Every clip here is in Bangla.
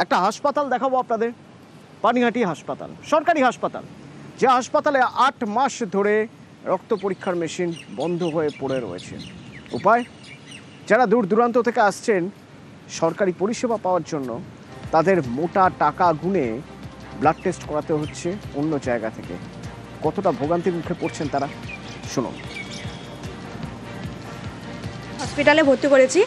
একটা হাসপাতাল দেখাবো আপনাদের, পানিহাটি হাসপাতাল, সরকারি হাসপাতাল, যে হাসপাতালে 8 মাস ধরে রক্ত পরীক্ষার মেশিন বন্ধ হয়ে পড়ে রয়েছে। উপায়, যারা দূর দূরান্ত থেকে আসছেন সরকারি পরিষেবা পাওয়ার জন্য, তাদের মোটা টাকা গুনে ব্লাড টেস্ট করাতে হচ্ছে অন্য জায়গা থেকে। কতটা ভোগান্তির মুখে পড়ছেন তারা, শুনুন। হসপিটালে ভর্তি করেছি,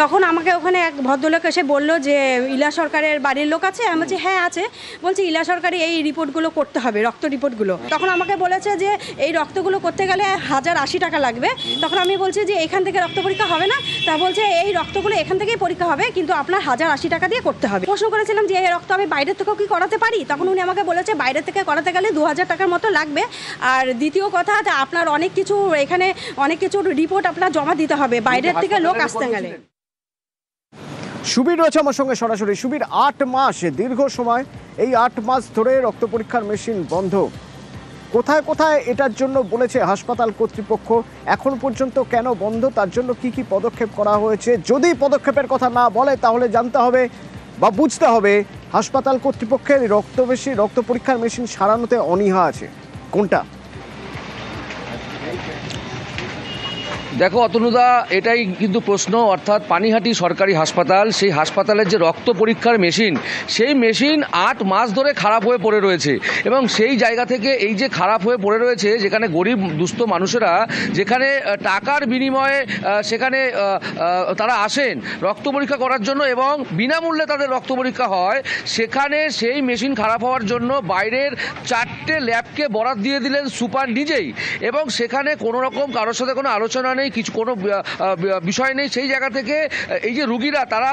তখন আমাকে ওখানে এক ভদ্রলোক এসে বলল যে ইলা সরকারের বাড়ির লোক আছে। আমি বলছি হ্যাঁ আছে। বলছি ইলা সরকারি এই রিপোর্টগুলো করতে হবে, রক্ত রিপোর্টগুলো। তখন আমাকে বলেছে যে এই রক্তগুলো করতে গেলে 1080 টাকা লাগবে। তখন আমি বলছি যে এখান থেকে রক্ত পরীক্ষা হবে না। তা বলছে এই রক্তগুলো এখান থেকেই পরীক্ষা হবে, কিন্তু আপনার 1080 টাকা দিয়ে করতে হবে। প্রশ্ন করেছিলাম যে এই রক্ত আমি বাইরের থেকেও কি করাতে পারি। তখন উনি আমাকে বলেছে বাইরের থেকে করাতে গেলে 2000 টাকার মতো লাগবে। আর দ্বিতীয় কথা, আপনার অনেক কিছু এখানে অনেক কিছুর রিপোর্ট আপনার জমা দিতে হবে বাইরের থেকে লোক আসতে গেলে। সুবীর রয়েছে আমার সঙ্গে সরাসরি। সুবীর, 8 মাস দীর্ঘ সময়, এই 8 মাস ধরে রক্ত পরীক্ষার মেশিন বন্ধ। কোথায় কোথায় এটার জন্য বলেছে হাসপাতাল কর্তৃপক্ষ, এখন পর্যন্ত কেন বন্ধ, তার জন্য কি কি পদক্ষেপ করা হয়েছে? যদি পদক্ষেপের কথা না বলে তাহলে জানতে হবে বা বুঝতে হবে হাসপাতাল কর্তৃপক্ষের রক্ত পরীক্ষার মেশিন সারানোতে অনীহা আছে। কোনটা? দেখো অতনুদা, এটাই কিন্তু প্রশ্ন। অর্থাৎ পানিহাটি সরকারি হাসপাতাল, সেই হাসপাতালের যে রক্ত পরীক্ষার মেশিন, সেই মেশিন 8 মাস ধরে খারাপ হয়ে পড়ে রয়েছে। এবং সেই জায়গা থেকে এই যে খারাপ হয়ে পড়ে রয়েছে, যেখানে গরিব দুস্থ মানুষেরা যেখানে টাকার বিনিময়ে সেখানে তারা আসেন রক্ত পরীক্ষা করার জন্য এবং বিনামূল্যে তাদের রক্ত পরীক্ষা হয়, সেখানে সেই মেশিন খারাপ হওয়ার জন্য বাইরের 4টে ল্যাবকে বরাদ দিয়ে দিলেন সুপার নিজেই। এবং সেখানে কোনো রকম কারোর সাথে কোনো আলোচনা নেই, কিছু কোনো বিষয় নেই। সেই জায়গা থেকে এই যে রুগীরা, তারা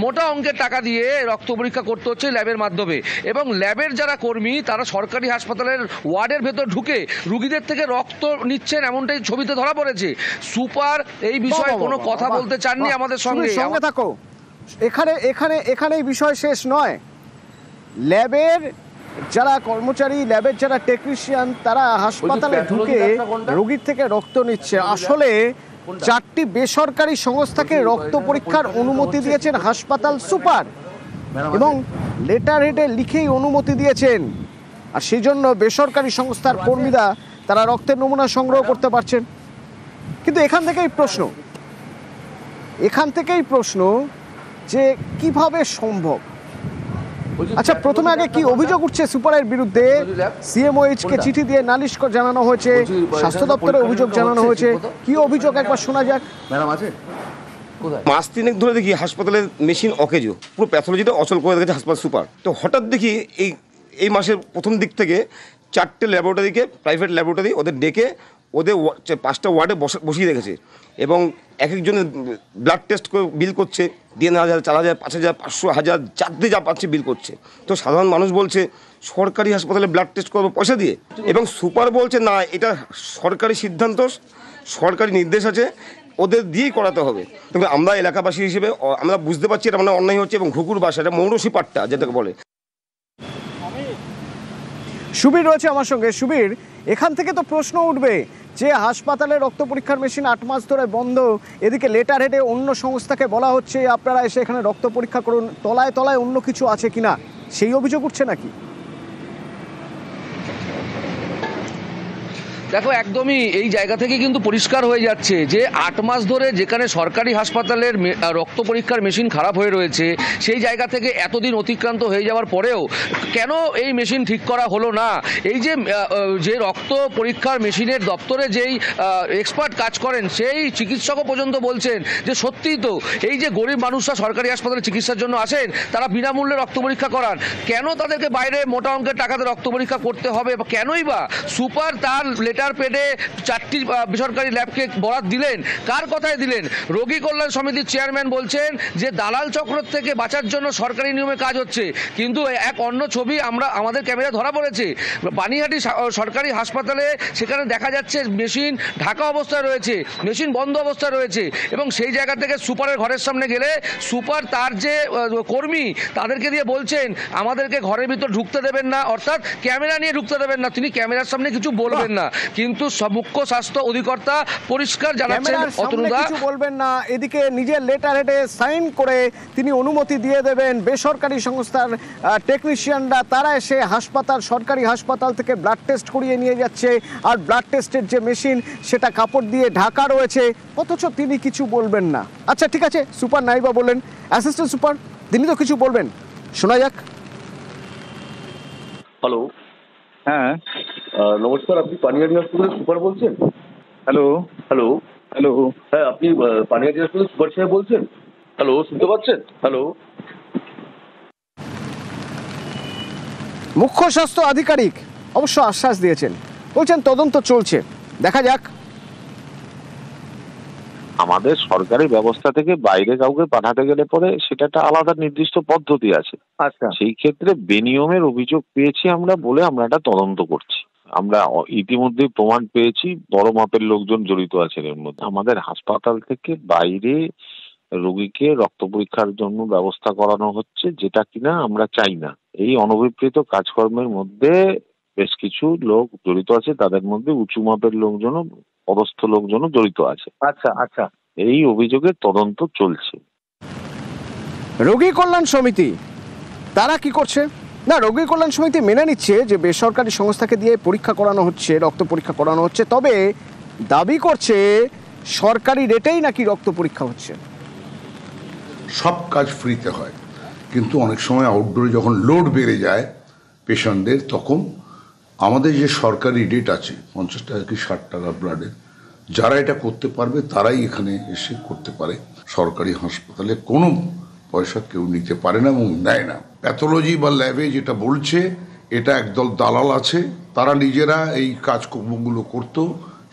মোটা অঙ্কের টাকা দিয়ে রক্ত পরীক্ষা করতে হচ্ছে ল্যাবের মাধ্যমে। এবং ল্যাবের যারা কর্মী, তারা সরকারি হাসপাতালের ওয়ার্ডের ভেতর ঢুকে রুগীদের থেকে রক্ত নিচ্ছেন, এমনটাই ছবিতে ধরা পড়েছে। সুপার এই বিষয়ে কোনো কথা বলতে চাননি আমাদের সঙ্গে। সঙ্গে থাকো, এখানে বিষয় শেষ নয়। ল্যাবের যারা কর্মচারী, ল্যাবের যারা টেকনিশিয়ান, তারা হাসপাতালে ঢুকে রোগীর থেকে রক্ত নিচ্ছে। আসলে 4টি বেসরকারি সংস্থাকে রক্ত পরীক্ষার অনুমতি দিয়েছেন হাসপাতাল সুপার এবং লেটার হেডে লিখেই অনুমতি দিয়েছেন। আর সেই জন্য বেসরকারি সংস্থার কর্মীরা তারা রক্তের নমুনা সংগ্রহ করতে পারছেন। কিন্তু এখান থেকেই প্রশ্ন যে কিভাবে সম্ভব। আচ্ছা, প্রথমে আগে কি অভিযোগ উঠছে সুপারের বিরুদ্ধে? সিএমওএইচ কে চিঠি দিয়ে নালিশ জানানো হয়েছে, স্বাস্থ্য দপ্তরে অভিযোগ জানানো হয়েছে। কি অভিযোগ একবার শোনা যাক। ম্যাডাম আছে মাস 3 ধরে দেখি হাসপাতালের মেশিন অকেজো, পুরো প্যাথোলজিটা অচল করে রেখেছে হাসপাতাল সুপার। তো হঠাৎ দেখি এই মাসের প্রথম দিক থেকে 4টে ল্যাবরেটরিকে, প্রাইভেট ল্যাবরেটরি, ওদের ডেকে ওদের 5টা ওয়ার্ডে বসিয়ে রেখেছে এবং এক একজনের ব্লাড টেস্ট করে বিল করছে 3,000, 4,000, 5,000, 500, 1000, যাতে যা পাচ্ছে বিল করছে। তো সাধারণ মানুষ বলছে সরকারি হাসপাতালে ব্লাড টেস্ট করবো পয়সা দিয়ে, এবং সুপার বলছে না, এটা সরকারি সিদ্ধান্ত, সরকারি নির্দেশ আছে, ওদের দিয়েই করাতে হবে। তবে আমরা এলাকাবাসী হিসেবে আমরা বুঝতে পারছি এটা মানে অন্যায় হচ্ছে, এবং ঘুঘুর বাসা, এটা মৌরসি পাট্টা যেটাকে বলে। সুবীর রয়েছে আমার সঙ্গে। সুবীর, এখান থেকে তো প্রশ্ন উঠবে যে হাসপাতালে রক্ত পরীক্ষার মেশিন 8 মাস ধরে বন্ধ, এদিকে লেটার হেডে অন্য সংস্থাকে বলা হচ্ছে আপনারা এসে এখানে রক্ত পরীক্ষা করুন, তলায় তলায় অন্য কিছু আছে কিনা সেই অভিযোগ উঠছে নাকি? দেখো, একদমই এই জায়গা থেকে কিন্তু পরিষ্কার হয়ে যাচ্ছে যে 8 মাস ধরে যেখানে সরকারি হাসপাতালের রক্ত পরীক্ষার মেশিন খারাপ হয়ে রয়েছে, সেই জায়গা থেকে এতদিন অতিক্রান্ত হয়ে যাওয়ার পরেও কেন এই মেশিন ঠিক করা হলো না? এই যে রক্ত পরীক্ষার মেশিনের দপ্তরে যেই এক্সপার্ট কাজ করেন, সেই চিকিৎসকও পর্যন্ত বলছেন যে সত্যিই তো এই যে গরিব মানুষরা সরকারি হাসপাতালে চিকিৎসার জন্য আসেন, তারা বিনামূল্যে রক্ত পরীক্ষা করান, কেন তাদেরকে বাইরে মোটা অঙ্কের টাকাতে রক্ত পরীক্ষা করতে হবে? কেনই বা সুপার তার লেটার পেডে 4টি বেসরকারি ল্যাবকে বরাদ দিলেন? কার কথায় দিলেন? রোগী কল্যাণ সমিতির চেয়ারম্যান বলছেন যে দালাল চক্র থেকে বাঁচার জন্য সরকারি নিয়মে কাজ হচ্ছে, কিন্তু এক অন্য ছবি আমাদের ক্যামেরা ধরা পড়েছে। পানিহাটি সরকারি হাসপাতালে সেখানে দেখা যাচ্ছে মেশিন ঢাকা অবস্থায় রয়েছে, মেশিন বন্ধ অবস্থায় রয়েছে, এবং সেই জায়গা থেকে সুপারের ঘরের সামনে গেলে সুপার তার যে কর্মী তাদেরকে দিয়ে বলছেন আমাদেরকে ঘরের ভিতর ঢুকতে দেবেন না, অর্থাৎ ক্যামেরা নিয়ে ঢুকতে দেবেন না, তিনি ক্যামেরার সামনে কিছু বলবেন না। কিন্তু মুখ্য স্বাস্থ্য অধিকর্তা পরিষ্কার জানাচ্ছেন ক্যামেরার সামনে অতনুদা। কিছু বলবেন না, এদিকে নিজের লেটার হেডে সাইন করে তিনি অনুমতি দিয়ে দেবেন। বেসরকারি সংস্থার টেকনিশিয়ানরা তারা এসে হাসপাতাল, সরকারি হাসপাতাল থেকে ব্লাড টেস্ট করিয়ে নিয়ে যাচ্ছে, আর ব্লাড টেস্টের যে মেশিন সেটা কাপড় দিয়ে ঢাকা রয়েছে, অথচ তিনি কিছু বলবেন না। আচ্ছা ঠিক আছে, সুপার নাইবা বললেন, অ্যাসিস্ট্যান্ট সুপার তিনি তো কিছু বলবেন, শোনা যাক। হ্যালো, হ্যাঁ, নমস্কার, আপনি পানিহাটি হসপিটালের সুপার বলছেন? হ্যালো হ্যালো, হ্যালো হ্যাঁ, আপনি পানিহাটি হসপিটালের সুপার সাহেব বলছেন? হ্যালো, শুনতে পাচ্ছেন? হ্যালো, মুখ্য স্বাস্থ্য আধিকারিক অবশ্য আশ্বাস দিয়েছেন, বলছেন তদন্ত চলছে, দেখা যাক। আমাদের সরকারি ব্যবস্থা থেকে বাইরে কাউকে পাঠাতে গেলে পরে সেটা একটা আলাদা নির্দিষ্ট পদ্ধতি আছে। আচ্ছা, সেই ক্ষেত্রে বেনিয়মের অভিযোগ পেয়েছি আমরা বলে আমরা একটা তদন্ত করছি। আমরা ইতিমধ্যেই প্রমাণ পেয়েছি বড় মাপের লোকজন জড়িত আছেন এর মধ্যে। আমাদের হাসপাতাল থেকে বাইরে রোগীকে রক্ত পরীক্ষার জন্য ব্যবস্থা করানো হচ্ছে, যেটা কিনা আমরা চাই না। এই অনভিপ্রেত কাজকর্মের মধ্যে বেশ কিছু লোক জড়িত আছে, তাদের মধ্যে উঁচু মাপের লোকজনও, পদস্থ লোকজনও জড়িত আছে। আচ্ছা, আচ্ছা, এই অভিযোগের তদন্ত চলছে। রোগী কল্যাণ সমিতি তারা কি করছে না, রোগী কল্যাণ সমিতি মেনে নিচ্ছে যে বেসরকারি সংস্থাকে দিয়ে পরীক্ষা করানো হচ্ছে, রক্ত পরীক্ষা করানো হচ্ছে, তবে দাবি করছে সরকারি রেটেই নাকি রক্ত পরীক্ষা হচ্ছে। সব কাজ ফ্রিতে হয়, কিন্তু অনেক সময় আউটডোরে যখন লোড বেড়ে যায় পেশেন্টদের, তখন আমাদের যে সরকারি রেট আছে 50 টাকা কি 60 টাকা ব্লাডের, যারা এটা করতে পারবে তারাই এখানে এসে করতে পারে। সরকারি হাসপাতালে কোনো পয়সা কেউ নিতে পারে না এবং নেয় না। প্যাথোলজি বা ল্যাবে যেটা বলছে, এটা একদল দালাল আছে, তারা নিজেরা এই কাজকর্মগুলো করতো,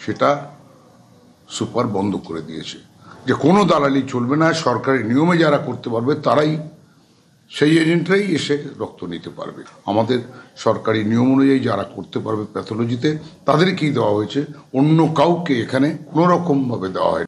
সেটা সুপার বন্ধ করে দিয়েছে যে কোনো দালালি চলবে না, সরকারি নিয়মে যারা করতে পারবে তারাই, সেই এজেন্টরাই এসে রক্ত নিতে পারবে। আমাদের সরকারি নিয়ম অনুযায়ী যারা করতে পারবে প্যাথোলজিতে তাদেরকেই দেওয়া হয়েছে, অন্য কাউকে এখানে কোনোরকমভাবে দেওয়া হয়নি।